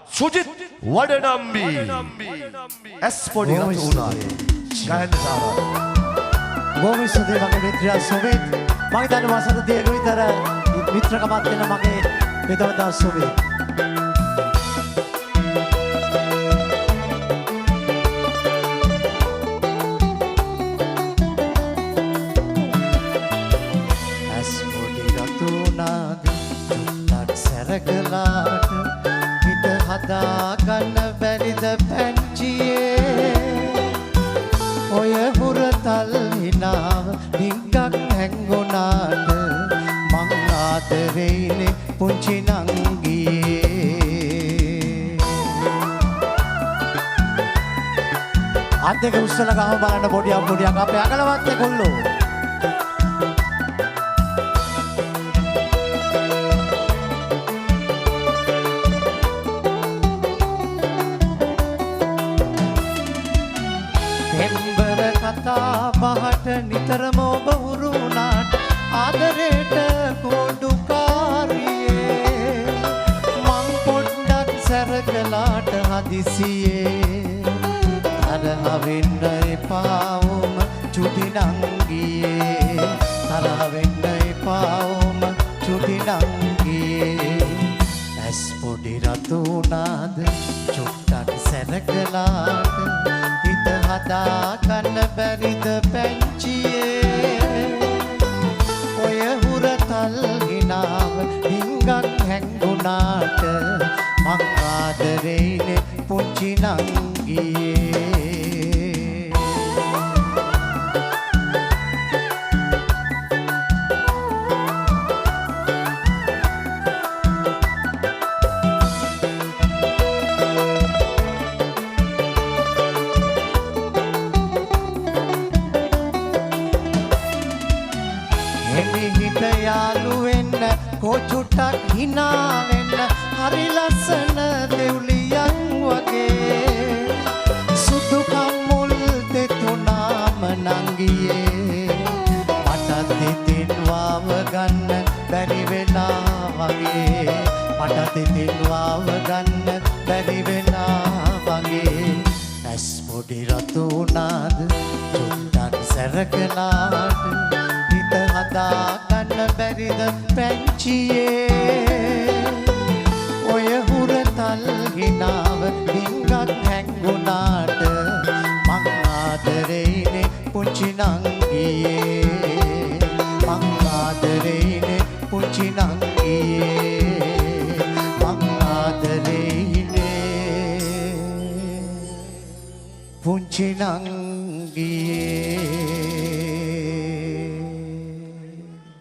සුජිත් වඩනම්බි ඇස් පොඩි රතු උනානේ ගහන්න සාරා බොහොම ස්තුතියි මගේ මිත්‍රයා සොබිත් මම හිතන්නේ මාසෙක දෙක විතර මිත්‍රකමක් වෙන මගේ හිතවතා සොබිත් ඇස් පොඩි රතු උනානේ චුට්ටක් සැරකලාට හිත හදා ගන්න බැරිද පැංචියේ ඔය හුරතල් හිනාව ඩිංගක් හැංගුණාට මං ආදරෙයිනේ පුංචි නංගියේ අත් දෙක උස්සලා ගහම බලන්න පොඩියක් අපේ අගලවත් කොල්ලෝ කතා බහට නිතරම ඔබ හුරු වුණාට ආදරේට කොඩුකාරියේ මං පොඩ්ඩක් සැරකලාට හදිසියේ තරහ වෙන්න එපාවුම චුටි නංගියේ තරහ වෙන්න එපාවුම චුටි නංගියේ ඇස් පොඩි රතු උනාද චුට්ටක් සැරකලාට හිත හදා ගන්න බැරිද පැංචියේ ඔය හුරතල් හිනාව ඩිංගක් හැංගුණාට මං ආදරෙයිනේ පුංචි නංගියේ හිත යාළු වෙන්න කොචුටක් හිනා වෙන්න හරි ලස්සන දෙව්ලියන් වගේ සුදු කම්මුල් දෙතුනාම නංගියේ මටත් හිතින් වාව ගන්න බැරි වෙලා වගේ මටත් හිතින් වාව ගන්න බැරි වෙලා වගේ ඇස් පොඩි රතු උනාද චුට්ටක් සැරකලාට හදා ගන්න බැරිද පැංචියේ ඔය හුරතල් හිනාව ඩිංගක් හැංගුණාට මං ආදරෙයිනේ පුංචි නංගියේ මං ආදරෙයිනේ පුංචි නංගියේ මං ආදරෙයිනේ පුංචි නංගියේ